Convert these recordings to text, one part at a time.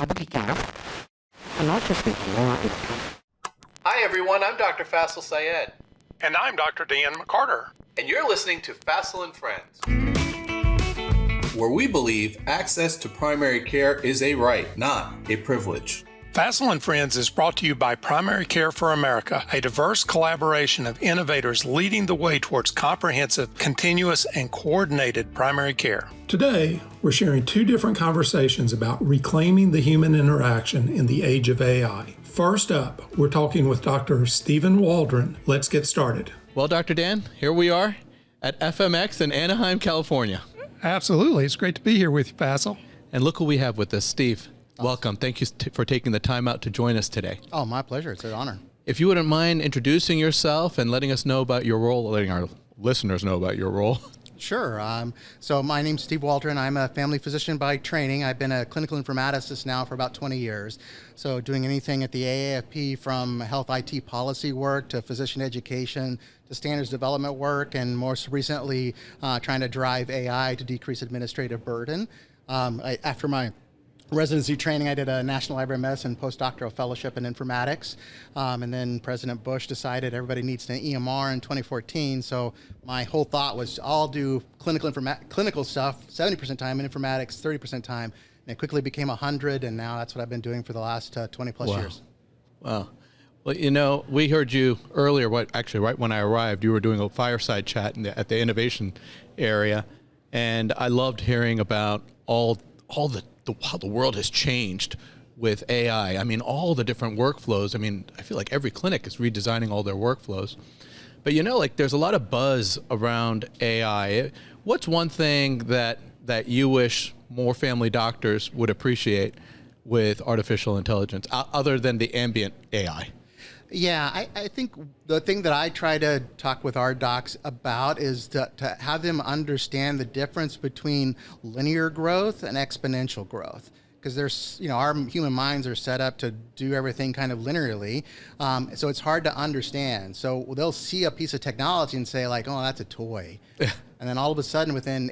Hi everyone, I'm Dr. Faisel Syed. And I'm Dr. Dan McCarter. And you're listening to Faisel and Friends, where we believe access to primary care is a right, not a privilege. Faisel and Friends is brought to you by Primary Care for America, a diverse collaboration of innovators leading the way towards comprehensive, continuous, and coordinated primary care. Today, we're sharing two different conversations about reclaiming the human interaction in the age of AI. First up, we're talking with Dr. Stephen Waldren. Let's get started. Well, Dr. Dan, here we are at FMX in Anaheim, California. Absolutely. It's great to be here with you, Faisel. And look who we have with us, Steve. Welcome. Thank you for taking the time out to join us today. Oh, my pleasure. It's an honor. If you wouldn't mind introducing yourself and letting us know about your role, letting our listeners know about your role. Sure. So my name's Steve Waldren. I'm a family physician by training. I've been a clinical informaticist now for about 20 years. So doing anything at the AAFP from health IT policy work to physician education to standards development work, and most recently trying to drive AI to decrease administrative burden. After my residency training, I did a National Library of Medicine postdoctoral fellowship in informatics, and then President Bush decided everybody needs an EMR in 2014. So my whole thought was I'll do clinical stuff, 70% time in informatics, 30% time, and it quickly became 100, and now that's what I've been doing for the last 20 plus years. Wow. Well, you know, we heard you earlier, right when I arrived, you were doing a fireside chat at the innovation area, and I loved hearing about how the world has changed with AI. I mean, all the different workflows. I mean, I feel like every clinic is redesigning all their workflows. But you know, like there's a lot of buzz around AI. What's one thing that you wish more family doctors would appreciate with artificial intelligence, other than the ambient AI? Yeah, I think the thing that I try to talk with our docs about is to have them understand the difference between linear growth and exponential growth. Because there's, our human minds are set up to do everything kind of linearly. So it's hard to understand. So they'll see a piece of technology and say like, oh, that's a toy. And then all of a sudden within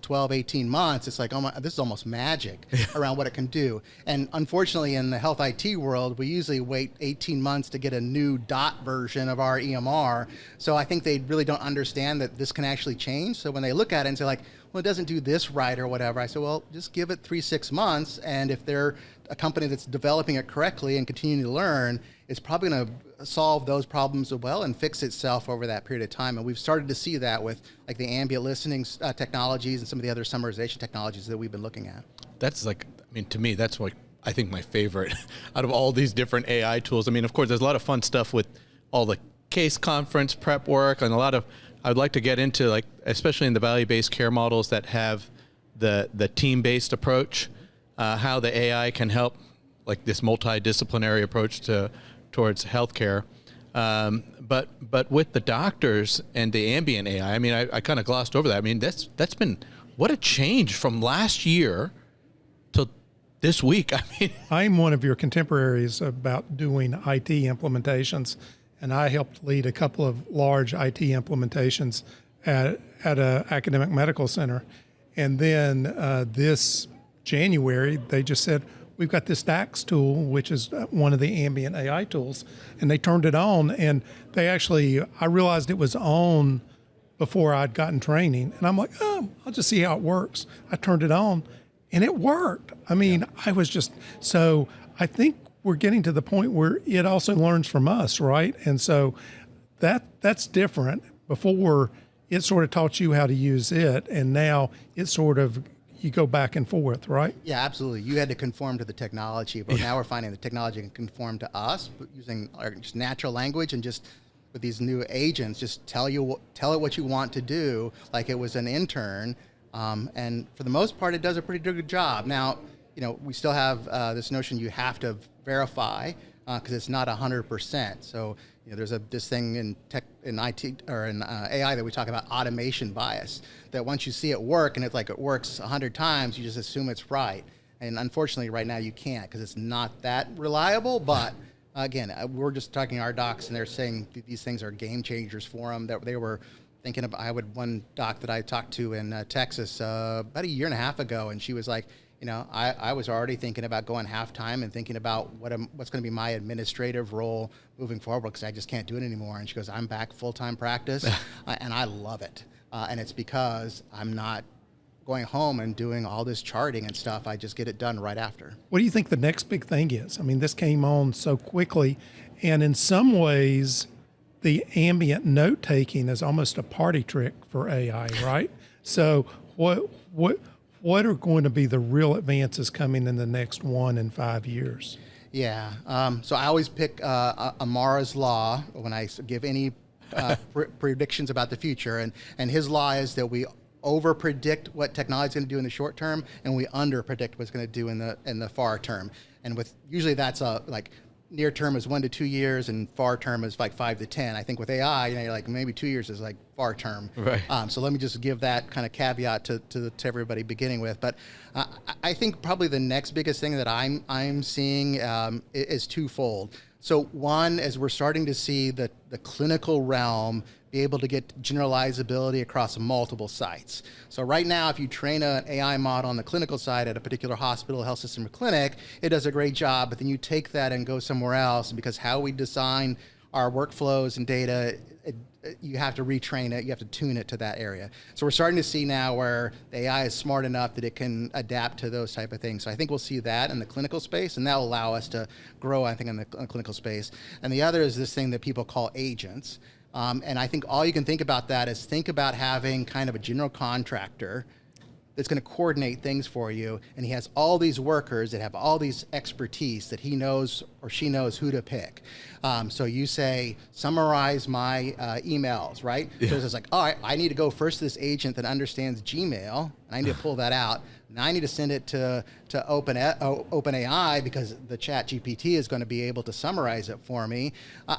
12, 18 months, it's like, oh my, this is almost magic around what it can do. And unfortunately in the health IT world, we usually wait 18 months to get a new dot version of our EMR. So I think they really don't understand that this can actually change. So when they look at it and say like, well, it doesn't do this right or whatever, I say, well, just give it 3-6 months. And if they're a company that's developing it correctly and continuing to learn, it's probably going to solve those problems as well and fix itself over that period of time. And we've started to see that with like the ambient listening technologies and some of the other summarization technologies that we've been looking at. That's like, I mean, to me, that's like, I think my favorite out of all these different AI tools. I mean, of course, there's a lot of fun stuff with all the case conference prep work and I'd like to get into, like, especially in the value-based care models that have the team-based approach, how the AI can help, like this multidisciplinary approach towards healthcare. But with the doctors and the ambient AI, I mean, I kind of glossed over that. I mean, that's been, what a change from last year to this week. I mean, I'm one of your contemporaries about doing IT implementations, and I helped lead a couple of large IT implementations at an academic medical center. And then this January, they just said, we've got this DAX tool, which is one of the ambient AI tools, and they turned it on. And I realized it was on before I'd gotten training. And I'm like, oh, I'll just see how it works. I turned it on, and it worked. I mean, so I think we're getting to the point where it also learns from us, right? And so that's different. Before, it sort of taught you how to use it, and now it's sort of, you go back and forth, right? Yeah, absolutely. You had to conform to the technology, but now we're finding the technology can conform to us, but using just natural language and just with these new agents, just tell it what you want to do, like it was an intern. And for the most part, it does a pretty good job. Now, we still have this notion you have to verify because it's not 100%. So there's this thing in IT or in AI that we talk about automation bias. That once you see it work and it's like it works 100 times, you just assume it's right. And unfortunately, right now you can't because it's not that reliable. But again, we're just talking to our docs, and they're saying these things are game changers for them. That they were thinking about. I had one doc that I talked to in Texas about a year and a half ago, and she was like, I was already thinking about going half-time and thinking about what's going to be my administrative role moving forward, because I just can't do it anymore. And she goes, I'm back full-time practice, and I love it. And it's because I'm not going home and doing all this charting and stuff. I just get it done right after. What do you think the next big thing is? I mean, this came on so quickly, and in some ways, the ambient note-taking is almost a party trick for AI, right? So what are going to be the real advances coming in the next 1 and 5 years? Yeah. So I always pick Amara's law when I give any predictions about the future. And his law is that we over-predict what technology is going to do in the short term, and we under-predict what's going to do in the far term. And usually that's like near term is 1 to 2 years, and far term is like 5 to 10. I think with AI, you're like maybe 2 years is like far term. Right. So let me just give that kind of caveat to everybody beginning with. But I think probably the next biggest thing that I'm seeing is twofold. So one is we're starting to see the clinical realm be able to get generalizability across multiple sites. So right now, if you train an AI model on the clinical side at a particular hospital, health system, or clinic, it does a great job, but then you take that and go somewhere else, and because how we design our workflows and data, you have to retrain it, you have to tune it to that area. So we're starting to see now where the AI is smart enough that it can adapt to those type of things. So I think we'll see that in the clinical space, and that will allow us to grow, I think, in the clinical space. And the other is this thing that people call agents. And I think all you can think about that is think about having kind of a general contractor that's going to coordinate things for you, and he has all these workers that have all these expertise that he knows or she knows who to pick. So you say, summarize my emails, right? Yeah. So it's like, all right, I need to go first to this agent that understands Gmail, and I need to pull that out. Now I need to send it to OpenAI because the chat GPT is going to be able to summarize it for me.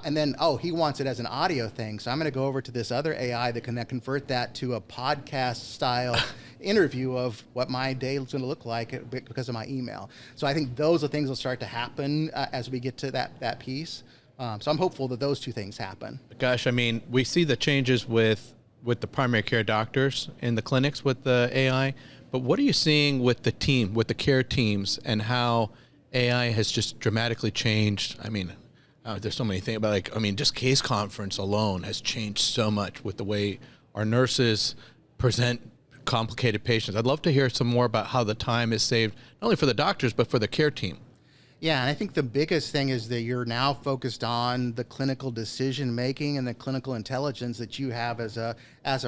And then, he wants it as an audio thing. So I'm going to go over to this other AI that can then convert that to a podcast style interview of what my day is going to look like because of my email. So I think those are things that will start to happen as we get to that piece. So I'm hopeful that those two things happen. Gosh, I mean, we see the changes with the primary care doctors in the clinics with the AI. But what are you seeing with the team, with the care teams, and how AI has just dramatically changed? I mean, there's so many things about just case conference alone has changed so much with the way our nurses present complicated patients. I'd love to hear some more about how the time is saved, not only for the doctors, but for the care team. Yeah, and I think the biggest thing is that you're now focused on the clinical decision making and the clinical intelligence that you have as a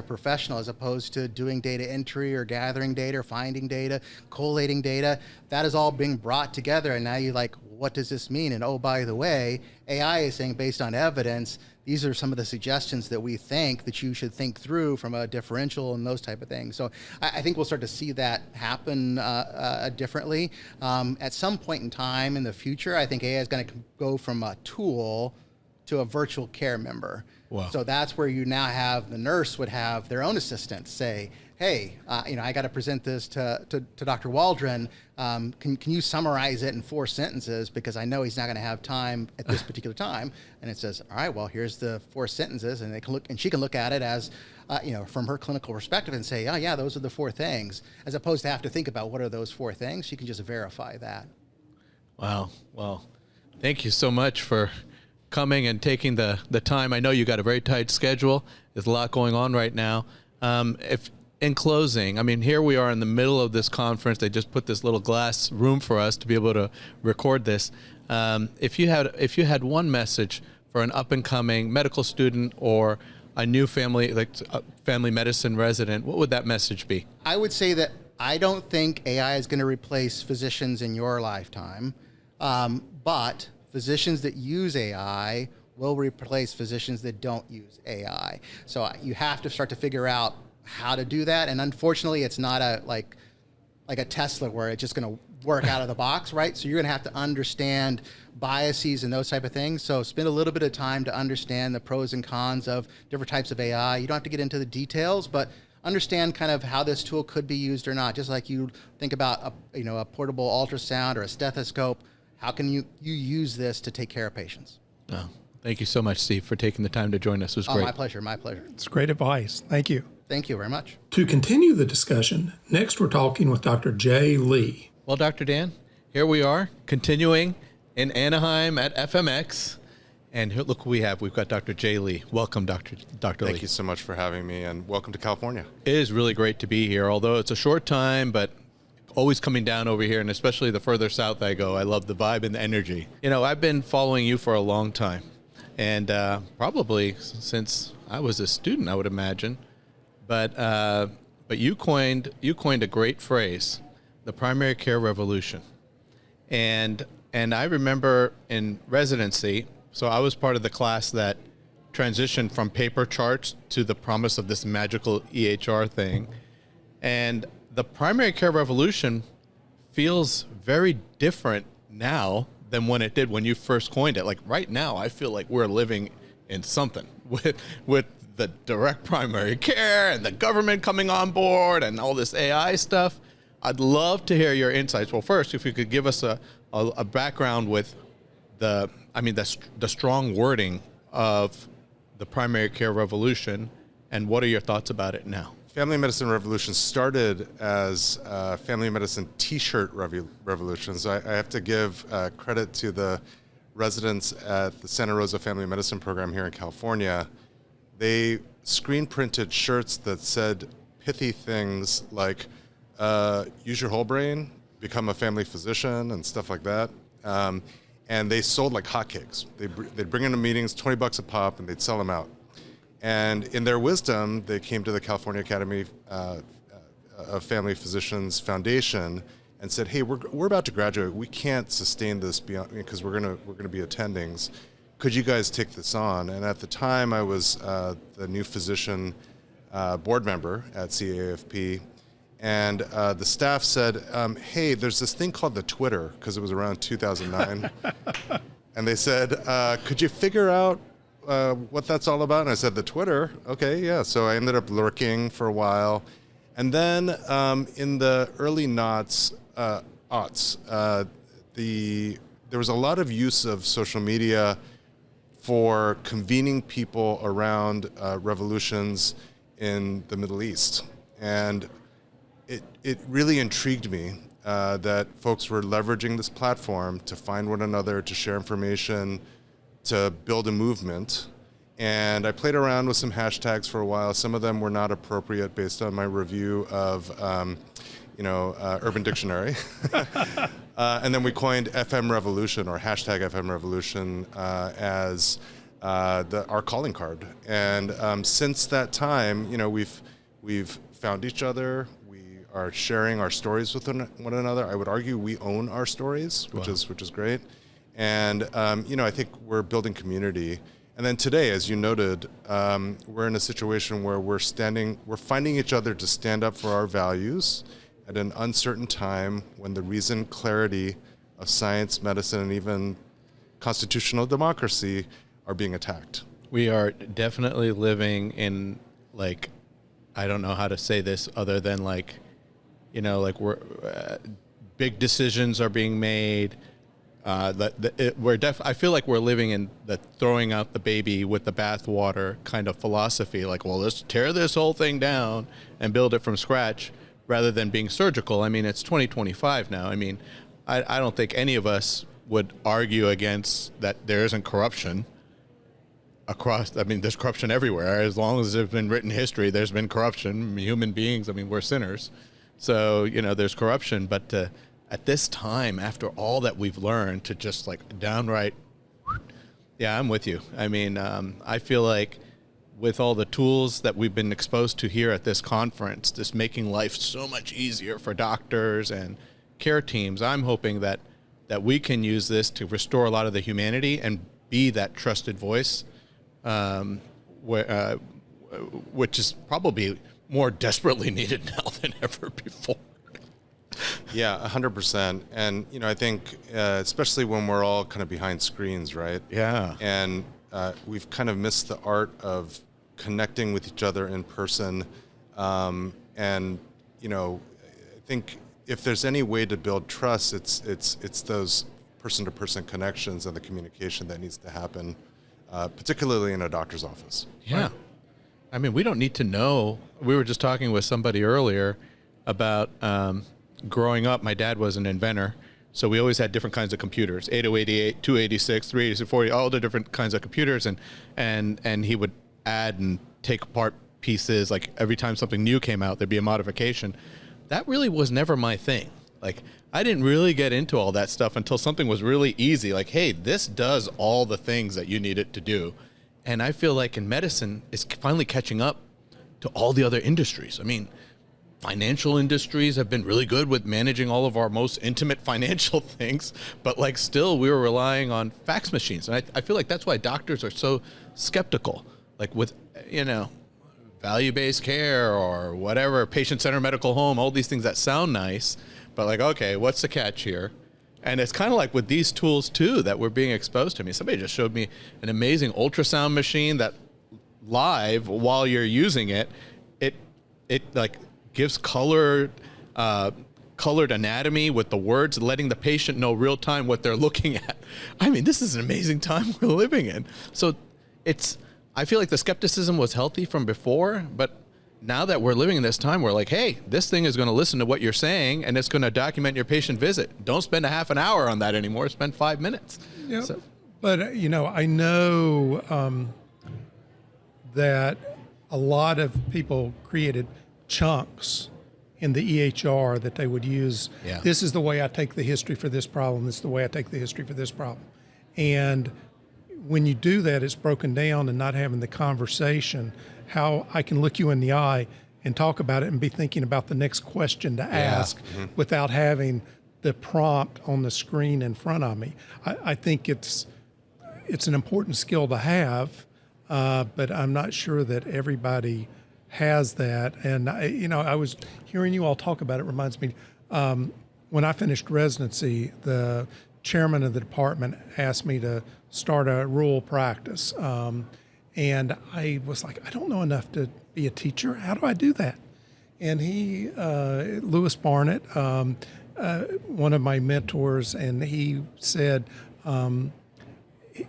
professional, as opposed to doing data entry or gathering data or finding data, collating data. That is all being brought together, and now you're like, what does this mean? And oh, by the way, AI is saying based on evidence, these are some of the suggestions that we think that you should think through from a differential and those type of things. So I think we'll start to see that happen differently. At some point in time in the future, I think AI is going to go from a tool to a virtual care member. Wow. So that's where you now have the nurse would have their own assistant say, hey, I got to present this to Dr. Waldren. Can you summarize it in 4 sentences? Because I know he's not going to have time at this particular time. And it says, all right, well, here's the 4 sentences, and she can look at it as, from her clinical perspective and say, oh yeah, those are the 4 things, as opposed to have to think about what are those 4 things. She can just verify that. Wow. Well, thank you so much for coming and taking the time. I know you got a very tight schedule. There's a lot going on right now. In closing, I mean, here we are in the middle of this conference. They just put this little glass room for us to be able to record this. If you had one message for an up and coming medical student or a new family medicine resident, what would that message be? I would say that I don't think AI is going to replace physicians in your lifetime, but physicians that use AI will replace physicians that don't use AI. So you have to start to figure out how to do that. And unfortunately, it's not like a Tesla where it's just going to work out of the box, right? So you're going to have to understand biases and those type of things. So spend a little bit of time to understand the pros and cons of different types of AI. You don't have to get into the details, but understand kind of how this tool could be used or not. Just like you think about a portable ultrasound or a stethoscope, how can you use this to take care of patients? Oh, thank you so much, Steve, for taking the time to join us. It was great. My pleasure. My pleasure. It's great advice. Thank you. Thank you very much. To continue the discussion, next we're talking with Dr. Jay Lee. Well, Dr. Dan, here we are, continuing in Anaheim at FMX. And here, look who we have. We've got Dr. Jay Lee. Welcome, Dr. Lee. Thank you so much for having me, and welcome to California. It is really great to be here, although it's a short time, but always coming down over here, and especially the further south I go. I love the vibe and the energy. You know, I've been following you for a long time, and probably since I was a student, I would imagine. But you coined a great phrase, the primary care revolution. And I remember in residency, so I was part of the class that transitioned from paper charts to the promise of this magical EHR thing. And the primary care revolution feels very different now than when it did when you first coined it. Like right now, I feel like we're living in something with the direct primary care and the government coming on board and all this AI stuff. I'd love to hear your insights. Well, first, if you could give us a background with the strong wording of the primary care revolution, and what are your thoughts about it now? Family medicine revolution started as family medicine T-shirt revolution. So I have to give credit to the residents at the Santa Rosa Family Medicine Program here in California. They screen printed shirts that said pithy things like, use your whole brain, become a family physician, and stuff like that. And they sold like hotcakes. They'd bring into meetings, $20 a pop, and they'd sell them out. And in their wisdom, they came to the California Academy of Family Physicians Foundation and said, "Hey, we're about to graduate. We can't sustain this beyond because we're gonna be attendings. Could you guys take this on?" And at the time, I was the new physician board member at CAFP. And the staff said, "Hey, there's this thing called the Twitter," because it was around 2009. And they said, "Could you figure out what that's all about?" And I said, "The Twitter? Okay, yeah." So I ended up lurking for a while. And then in the early aughts, there was a lot of use of social media for convening people around revolutions in the Middle East. And it really intrigued me that folks were leveraging this platform to find one another, to share information, to build a movement. And I played around with some hashtags for a while. Some of them were not appropriate based on my review of Urban Dictionary. And then we coined FM Revolution, or hashtag FM Revolution, as our calling card. And since that time, we've found each other. Are sharing our stories with one another. I would argue we own our stories, which is great. And I think we're building community. And then today, as you noted, we're in a situation where we're finding each other to stand up for our values at an uncertain time when the reason, clarity of science, medicine, and even constitutional democracy are being attacked. We are definitely living in, like, I don't know how to say this other than we're big decisions are being made. I feel like we're living in the throwing out the baby with the bathwater kind of philosophy. Like, well, let's tear this whole thing down and build it from scratch, rather than being surgical. I mean, it's 2025 now. I mean, I don't think any of us would argue against that there isn't corruption across. I mean, there's corruption everywhere. As long as there's been written history, there's been corruption. Human beings, I mean, we're sinners. So, there's corruption, but at this time, after all that we've learned, to just like downright, yeah, I'm with you. I mean, I feel like with all the tools that we've been exposed to here at this conference, just making life so much easier for doctors and care teams, I'm hoping that we can use this to restore a lot of the humanity and be that trusted voice, which is probably more desperately needed now than ever before. Yeah, 100%. And, I think especially when we're all kind of behind screens, right? Yeah. And we've kind of missed the art of connecting with each other in person. I think if there's any way to build trust, it's those person-to-person connections and the communication that needs to happen, particularly in a doctor's office. Yeah. Right. I mean, we don't need to know. We were just talking with somebody earlier about growing up, my dad was an inventor. So we always had different kinds of computers, 8088, 286, 386, 40, all the different kinds of computers. And he would add and take apart pieces. Like every time something new came out, there'd be a modification. That really was never my thing. Like I didn't really get into all that stuff until something was really easy. Like, hey, this does all the things that you need it to do. And I feel like in medicine, it's finally catching up to all the other industries. I mean, financial industries have been really good with managing all of our most intimate financial things, but like still we were relying on fax machines. And I feel like that's why doctors are so skeptical, like with, you know, value-based care or whatever, patient-centered medical home, all these things that sound nice, but like, okay, what's the catch here? And it's kind of like with these tools too that we're being exposed to. I mean, somebody just showed me an amazing ultrasound machine that live while you're using it, it like gives colored anatomy with the words, letting the patient know real time what they're looking at. I mean, this is an amazing time we're living in. So I feel like the skepticism was healthy from before, but now that we're living in this time, we're like, hey, this thing is going to listen to what you're saying and it's going to document your patient visit. Don't spend a half an hour on that anymore. Spend 5 minutes. Yeah, So, but you know, I know that a lot of people created chunks in the EHR that they would use. Yeah. This is the way I take the history for this problem. This is the way I take the history for this problem. And when you do that, it's broken down and not having the conversation, how I can look you in the eye and talk about it and be thinking about the next question to ask without having the prompt on the screen in front of me. I think it's an important skill to have, but I'm not sure that everybody has that. And I was hearing you all talk about it reminds me, when I finished residency, the chairman of the department asked me to start a rural practice. And I was like, I don't know enough to be a teacher. How do I do that? And he, Lewis Barnett, one of my mentors, and he said,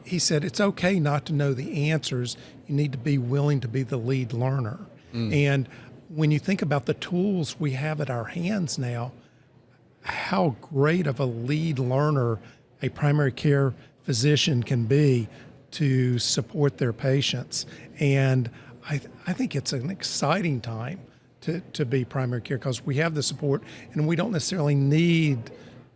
it's okay not to know the answers. You need to be willing to be the lead learner. And when you think about the tools we have at our hands now, how great of a lead learner a primary care physician can be to support their patients. And I think it's an exciting time to be primary care because we have the support and we don't necessarily need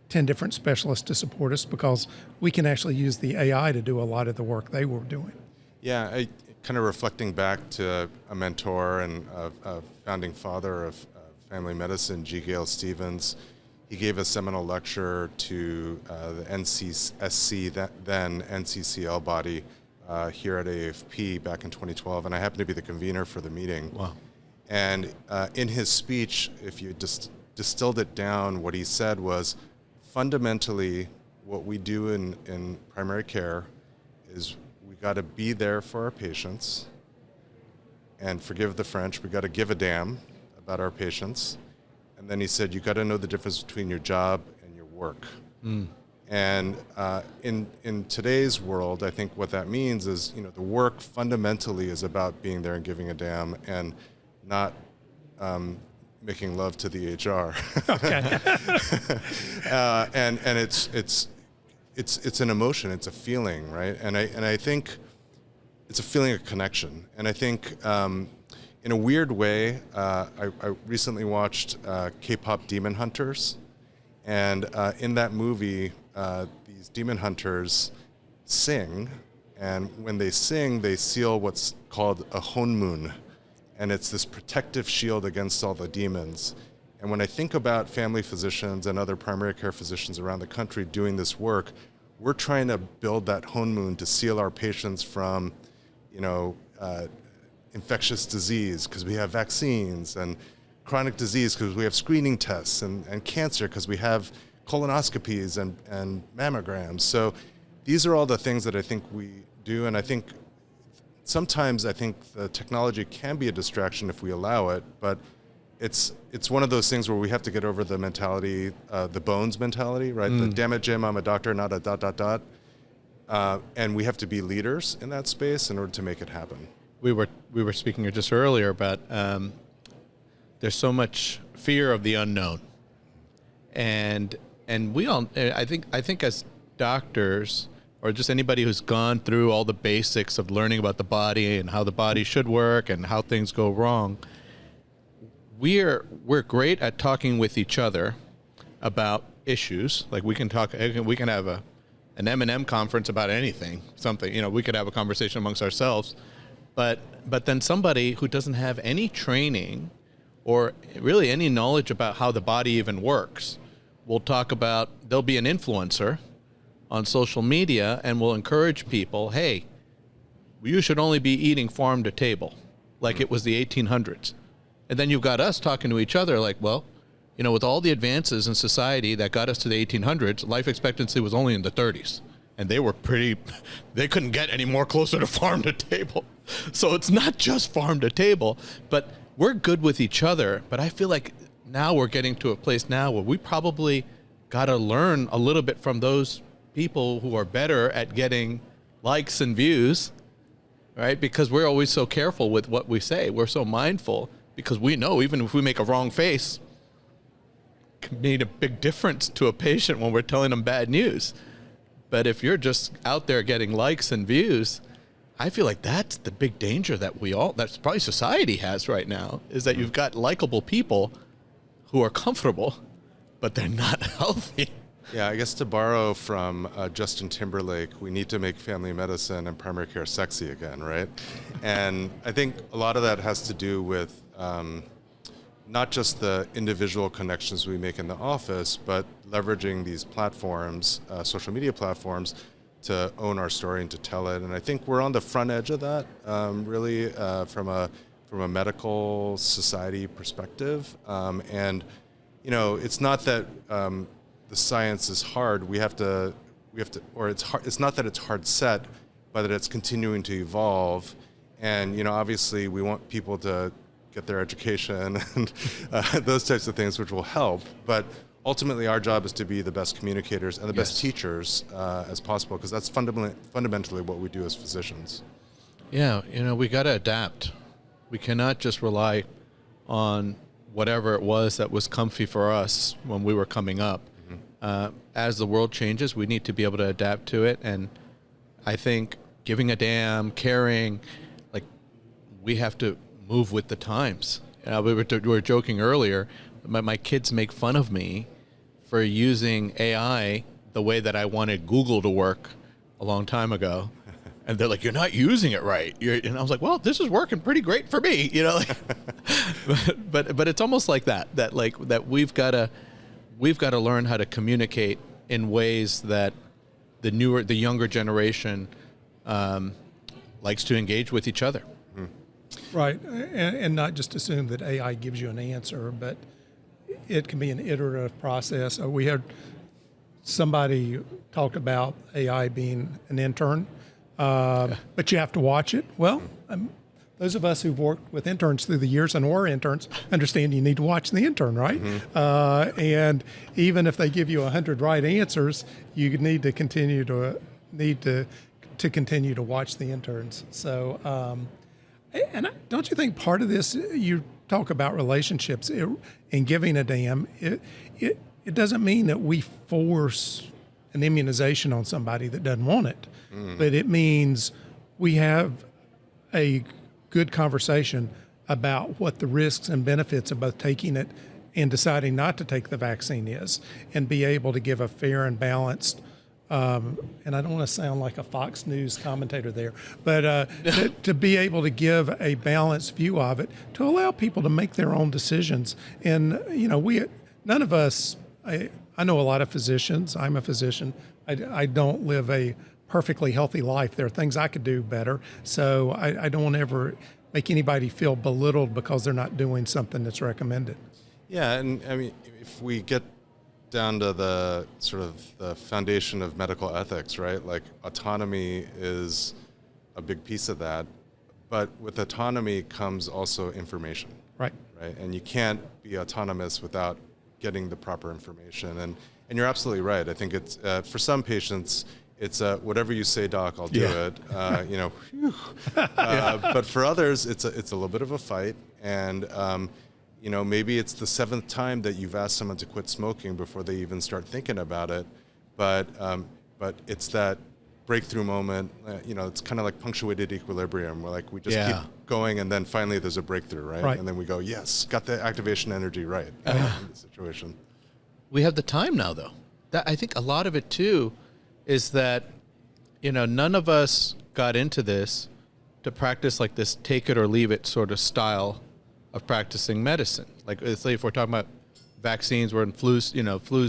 10 different specialists to support us because we can actually use the AI to do a lot of the work they were doing. Yeah, kind of reflecting back to a mentor and a founding father of family medicine, G. Gale Stevens. He gave a seminal lecture to the NCSC, then NCCL body, here at AFP back in 2012, and I happened to be the convener for the meeting. wow. And in his speech, if you distilled it down, what he said was, fundamentally, what we do in primary care is we got to be there for our patients, and forgive the French, we got to give a damn about our patients. And then he said, you got to know the difference between your job and your work. And in today's world, I think what that means is, the work fundamentally is about being there and giving a damn and not making love to the HR. Okay. And it's an emotion, it's a feeling, right? And I think it's a feeling of connection. And I think in a weird way, I recently watched K-pop Demon Hunters, and in that movie, these demon hunters sing, and when they sing, they seal what's called a honmun, and it's this protective shield against all the demons. And when I think about family physicians and other primary care physicians around the country doing this work, we're trying to build that honmun to seal our patients from, infectious disease because we have vaccines, and chronic disease because we have screening tests, and cancer because we have colonoscopies and mammograms. So these are all the things that I think we do, and I think sometimes the technology can be a distraction if we allow it, but it's one of those things where we have to get over the mentality, the bones mentality, right? The damn it, Jim, I'm a doctor, not a ... And we have to be leaders in that space in order to make it happen. We were speaking just earlier about there's so much fear of the unknown, and we all, I think as doctors, or just anybody who's gone through all the basics of learning about the body and how the body should work and how things go wrong, we're great at talking with each other about issues. Like we can have an M&M conference about anything, something, we could have a conversation amongst ourselves, but then somebody who doesn't have any training or really any knowledge about how the body even works will talk about, they'll be an influencer on social media and will encourage people, hey, you should only be eating farm to table, like it was the 1800s. And then you've got us talking to each other like, well, with all the advances in society that got us to the 1800s, life expectancy was only in the 30s. And they couldn't get any more closer to farm to table. So it's not just farm to table, but we're good with each other. But I feel like now we're getting to a place now where we probably got to learn a little bit from those people who are better at getting likes and views, right? Because we're always so careful with what we say. We're so mindful because we know even if we make a wrong face, it can mean a big difference to a patient when we're telling them bad news. But if you're just out there getting likes and views, I feel like that's the big danger that's probably society has right now, is that you've got likable people who are comfortable, but they're not healthy. Yeah, I guess to borrow from Justin Timberlake, we need to make family medicine and primary care sexy again, right? And I think a lot of that has to do with not just the individual connections we make in the office, but leveraging these platforms, social media platforms, to own our story and to tell it. And I think we're on the front edge of that, really, from a medical society perspective. And it's not that the science is hard. We have to, or it's hard. It's not that it's hard set, but that it's continuing to evolve. And obviously, we want people to get their education and those types of things, which will help. But ultimately, our job is to be the best communicators and the best teachers as possible, because that's fundamentally what we do as physicians. Yeah, we got to adapt. We cannot just rely on whatever it was that was comfy for us when we were coming up. Mm-hmm. As the world changes, we need to be able to adapt to it. And I think giving a damn, caring, like we have to move with the times. We were joking earlier. My kids make fun of me for using AI the way that I wanted Google to work a long time ago. And they're like, you're not using it right. And I was like, well, this is working pretty great for me, but it's almost like that we've got to learn how to communicate in ways that the younger generation likes to engage with each other. Right, and not just assume that AI gives you an answer, but it can be an iterative process. We had somebody talk about AI being an intern, but you have to watch it. Well, those of us who've worked with interns through the years and were interns understand you need to watch the intern, right? Mm-hmm. And even if they give you 100 right answers, you need to continue to continue to watch the interns. So. And don't you think part of this, you talk about relationships and giving a damn, it doesn't mean that we force an immunization on somebody that doesn't want it, but it means we have a good conversation about what the risks and benefits of both taking it and deciding not to take the vaccine is, and be able to give a fair and balanced and I don't want to sound like a Fox News commentator there, but to be able to give a balanced view of it, to allow people to make their own decisions. And, none of us, I know a lot of physicians. I'm a physician. I don't live a perfectly healthy life. There are things I could do better. So I don't want to ever make anybody feel belittled because they're not doing something that's recommended. Yeah, and I mean, if we get down to the sort of the foundation of medical ethics, right? Like autonomy is a big piece of that, but with autonomy comes also information. Right. And you can't be autonomous without getting the proper information. And you're absolutely right. I think it's for some patients, it's whatever you say, doc, I'll do it. But for others, it's a little bit of a fight. And maybe it's the 7th time that you've asked someone to quit smoking before they even start thinking about it, but it's that breakthrough moment. It's kind of like punctuated equilibrium, where like we just keep going, and then finally there's a breakthrough, right? And then we go, yes, got the activation energy right in the situation. We have the time now, though. I think a lot of it too is that none of us got into this to practice like this take it or leave it sort of style of practicing medicine. Like, say if we're talking about vaccines, we're in flu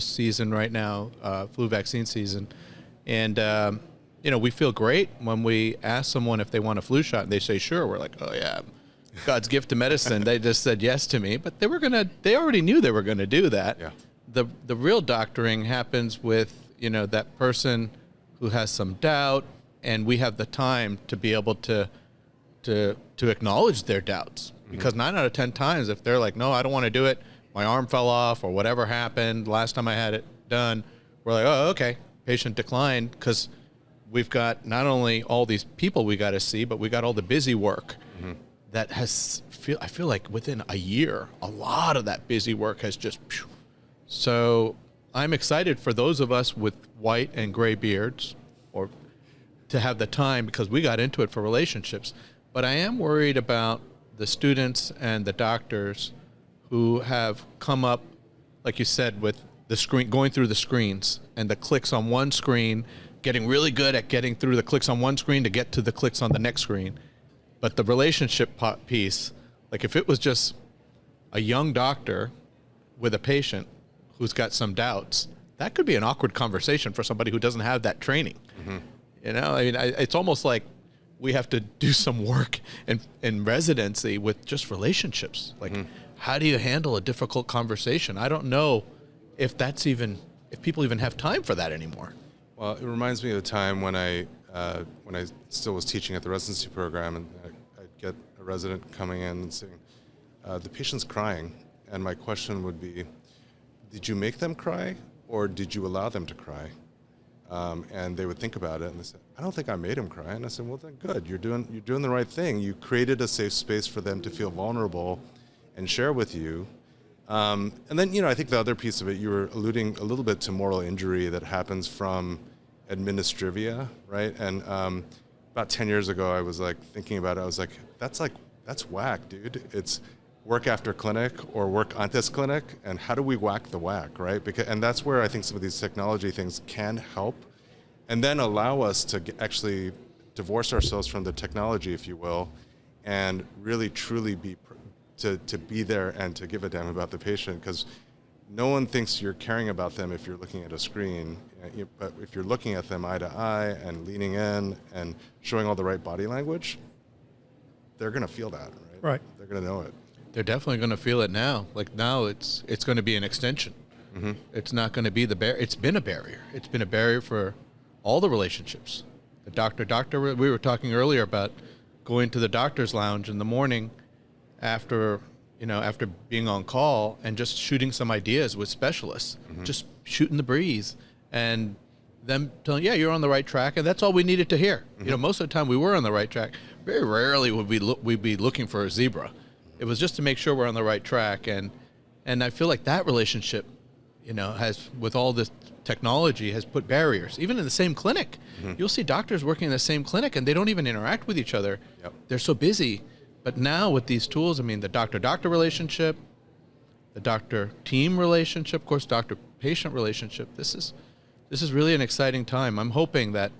season right now, flu vaccine season, and we feel great when we ask someone if they want a flu shot and they say sure. We're like, oh yeah, God's gift to medicine. They just said yes to me, but they already knew they were gonna do that. Yeah. The real doctoring happens with that person who has some doubt, and we have the time to be able to acknowledge their doubts. Because 9 out of 10 times, if they're like, no, I don't want to do it, my arm fell off or whatever happened last time I had it done, we're like, oh, okay, patient declined, because we've got not only all these people we got to see, but we got all the busy work that I feel like within a year, a lot of that busy work has just. So I'm excited for those of us with white and gray beards, or to have the time, because we got into it for relationships. But I am worried about the students and the doctors who have come up, like you said, with the screen, going through the screens and the clicks on one screen, getting really good at getting through the clicks on one screen to get to the clicks on the next screen. But the relationship piece, like if it was just a young doctor with a patient who's got some doubts, that could be an awkward conversation for somebody who doesn't have that training. It's almost like we have to do some work in residency with just relationships. Like, how do you handle a difficult conversation? I don't know if people even have time for that anymore. Well, it reminds me of the time when I still was teaching at the residency program, and I'd get a resident coming in and saying, the patient's crying, and my question would be, did you make them cry, or did you allow them to cry? And they would think about it, and they said, I don't think I made him cry. And I said, well, then good. You're doing the right thing. You created a safe space for them to feel vulnerable and share with you. And then, I think the other piece of it, you were alluding a little bit to moral injury that happens from administrivia, right? And about 10 years ago, I was like thinking about it. I was like, that's whack, dude. It's work after clinic or work antes clinic, and how do we whack the whack, right? And that's where I think some of these technology things can help, and then allow us to actually divorce ourselves from the technology, if you will, and really truly be there and to give a damn about the patient, because no one thinks you're caring about them if you're looking at a screen, but if you're looking at them eye to eye and leaning in and showing all the right body language, they're going to feel that, right? Right. They're going to know it. They're definitely going to feel it now. Like now it's going to be an extension. It's not going to be the barrier. It's been a barrier. It's been a barrier for all the relationships. The doctor, we were talking earlier about going to the doctor's lounge in the morning after being on call and just shooting some ideas with specialists, just shooting the breeze, and them telling, yeah, you're on the right track. And that's all we needed to hear. Most of the time we were on the right track. Very rarely would we'd be looking for a zebra. It was just to make sure we're on the right track, and I feel like that relationship, has, with all this technology, has put barriers. Even in the same clinic, you'll see doctors working in the same clinic, and they don't even interact with each other. Yep. They're so busy. But now with these tools, the doctor-doctor relationship, the doctor-team relationship, of course, doctor-patient relationship. This is really an exciting time. I'm hoping that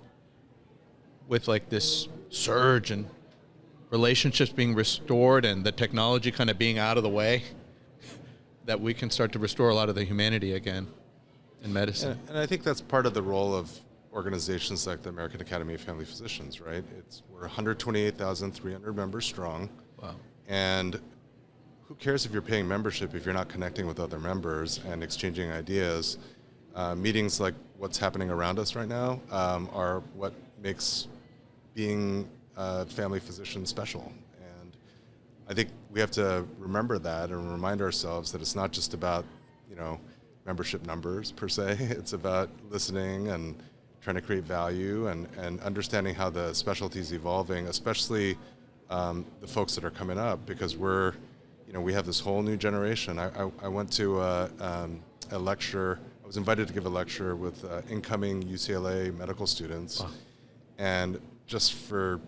with like this surge and relationships being restored and the technology kind of being out of the way, that we can start to restore a lot of the humanity again in medicine. And I think that's part of the role of organizations like the American Academy of Family Physicians, right? We're 128,300 members strong. Wow. And who cares if you're paying membership if you're not connecting with other members and exchanging ideas? Meetings like what's happening around us right now are what makes being a family physician special. And I think we have to remember that and remind ourselves that it's not just about, membership numbers per se. It's about listening and trying to create value and understanding how the specialty is evolving, especially the folks that are coming up, because we're, we have this whole new generation. I went to a lecture. I was invited to give a lecture with incoming UCLA medical students. Wow. And just for,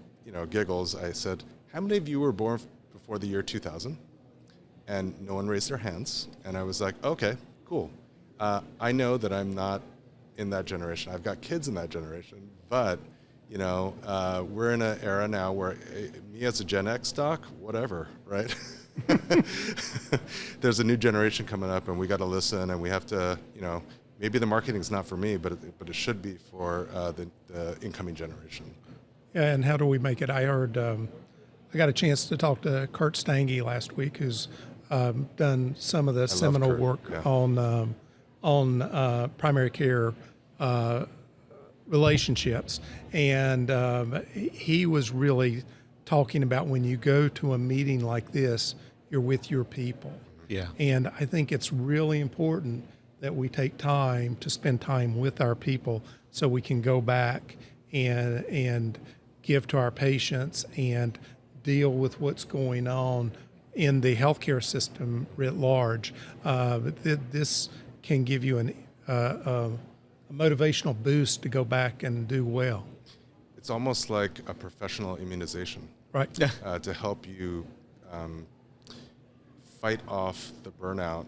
giggles, I said, how many of you were born before the year 2000? And no one raised their hands. And I was like, okay, cool. I know that I'm not in that generation. I've got kids in that generation, but we're in an era now where me as a Gen X doc, whatever, right? There's a new generation coming up, and we got to listen, and we have to, maybe the marketing's not for me, but it should be for the incoming generation. Yeah, and how do we make it? I heard, I got a chance to talk to Kurt Stange last week, who's done some of the seminal Kurt, work yeah. on primary care relationships, and he was really talking about when you go to a meeting like this, you're with your people. Yeah. And I think it's really important that we take time to spend time with our people so we can go back and give to our patients and deal with what's going on in the healthcare system writ large. This can give you a motivational boost to go back and do well. It's almost like a professional immunization. Right. To help you fight off the burnout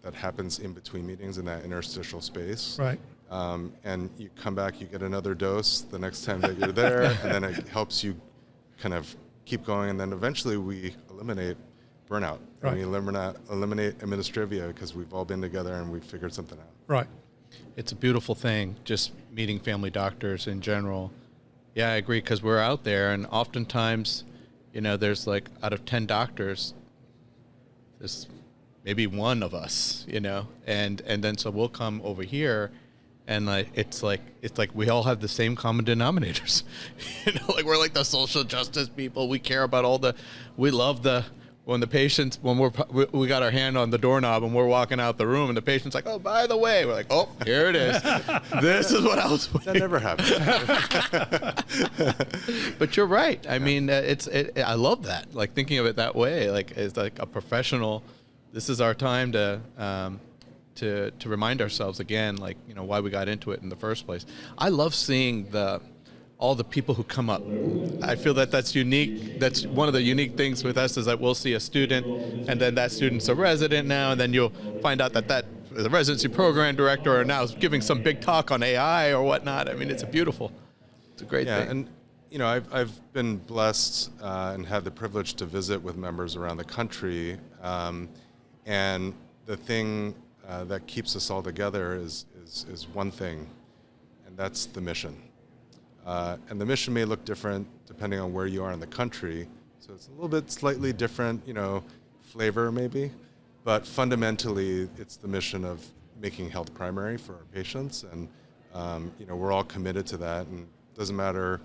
that happens in between meetings in that interstitial space. Right. And you come back, you get another dose the next time that you're there, and then it helps you kind of keep going, and then eventually we eliminate burnout. Right. And we eliminate administrivia because we've all been together and we've figured something out. Right. It's a beautiful thing, just meeting family doctors in general. Yeah, I agree, because we're out there, and oftentimes, there's like out of 10 doctors, there's maybe one of us, and then so we'll come over here, and it's like we all have the same common denominators, like we're like the social justice people. We care about we love when the patients, we got our hand on the doorknob and we're walking out the room and the patient's like, oh, by the way, we're like, oh, here it is. This is what I was waiting. That never happened. But you're right. I mean, I love that. Like thinking of it that way, like it's like a professional. This is our time to remind ourselves again, like why we got into it in the first place. I love seeing all the people who come up. I feel that's unique. That's one of the unique things with us is that we'll see a student, and then that student's a resident now, and then you'll find out that the residency program director are now giving some big talk on AI or whatnot. I mean, it's a great thing. And I've been blessed and had the privilege to visit with members around the country, and the thing that keeps us all together is one thing, and that's the mission. And the mission may look different depending on where you are in the country. So it's a little bit slightly different, flavor maybe. But fundamentally, it's the mission of making health primary for our patients. And, we're all committed to that. And it doesn't matter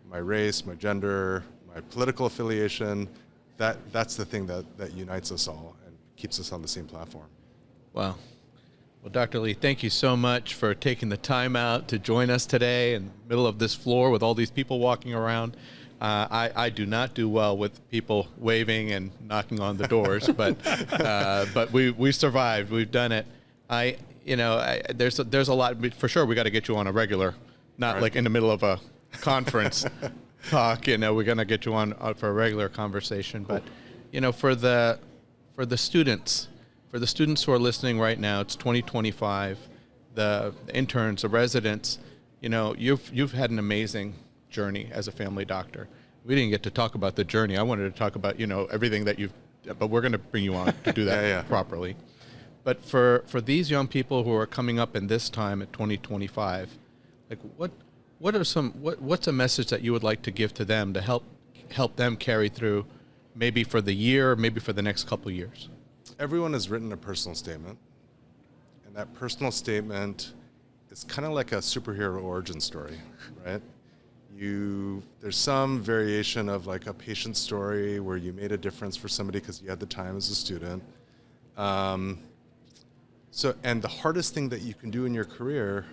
my race, my gender, my political affiliation. That's the thing that unites us all and keeps us on the same platform. Wow. Well, Dr. Lee, thank you so much for taking the time out to join us today in the middle of this floor with all these people walking around. I do not do well with people waving and knocking on the doors, but we survived. We've done it. There's a lot. For sure, we got to get you on a regular, not right. Like in the middle of a conference talk. We're going to get you on for a regular conversation. Cool. But for the students. For the students who are listening right now, it's 2025. The interns, the residents, you've had an amazing journey as a family doctor. We didn't get to talk about the journey. I wanted to talk about everything that but we're going to bring you on to do that properly. But for these young people who are coming up in this time at 2025, like what's a message that you would like to give to them to help them carry through, maybe for the year, maybe for the next couple years? Everyone has written a personal statement, and that personal statement is kind of like a superhero origin story, right? There's some variation of like a patient story where you made a difference for somebody because you had the time as a student. And the hardest thing that you can do in your career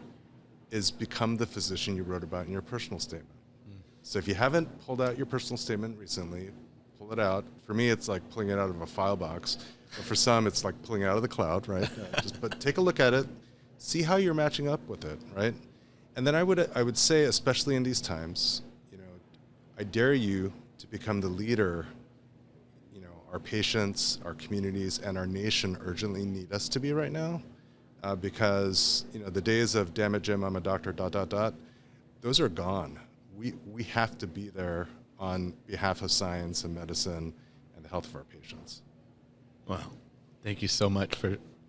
is become the physician you wrote about in your personal statement. So if you haven't pulled out your personal statement recently, pull pull it out. For me, it's like pulling it out of a file box. But for some, it's like pulling it out of the cloud, right? But take a look at it, see how you're matching up with it, right? And then I would say, especially in these times, I dare you to become the leader. Our patients, our communities, and our nation urgently need us to be right now, because the days of "damn it, Jim, I'm a doctor," ... those are gone. We have to be there on behalf of science and medicine and the health of our patients. Wow. Thank you so much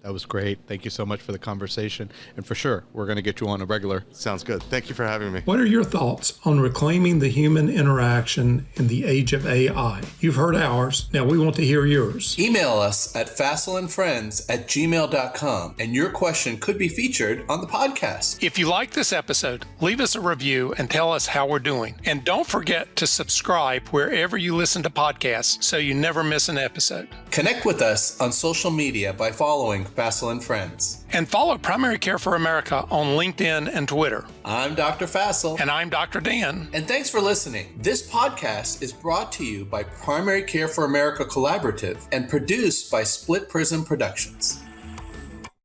that was great. Thank you so much for the conversation. And for sure, we're going to get you on a regular. Sounds good. Thank you for having me. What are your thoughts on reclaiming the human interaction in the age of AI? You've heard ours. Now we want to hear yours. Email us at faiselandfriends@gmail.com, and your question could be featured on the podcast. If you like this episode, leave us a review and tell us how we're doing. And don't forget to subscribe wherever you listen to podcasts so you never miss an episode. Connect with us on social media by following Faisel and Friends. And follow Primary Care for America on LinkedIn and Twitter. I'm Dr. Faisel. And I'm Dr. Dan. And thanks for listening. This podcast is brought to you by Primary Care for America Collaborative and produced by Split Prism Productions.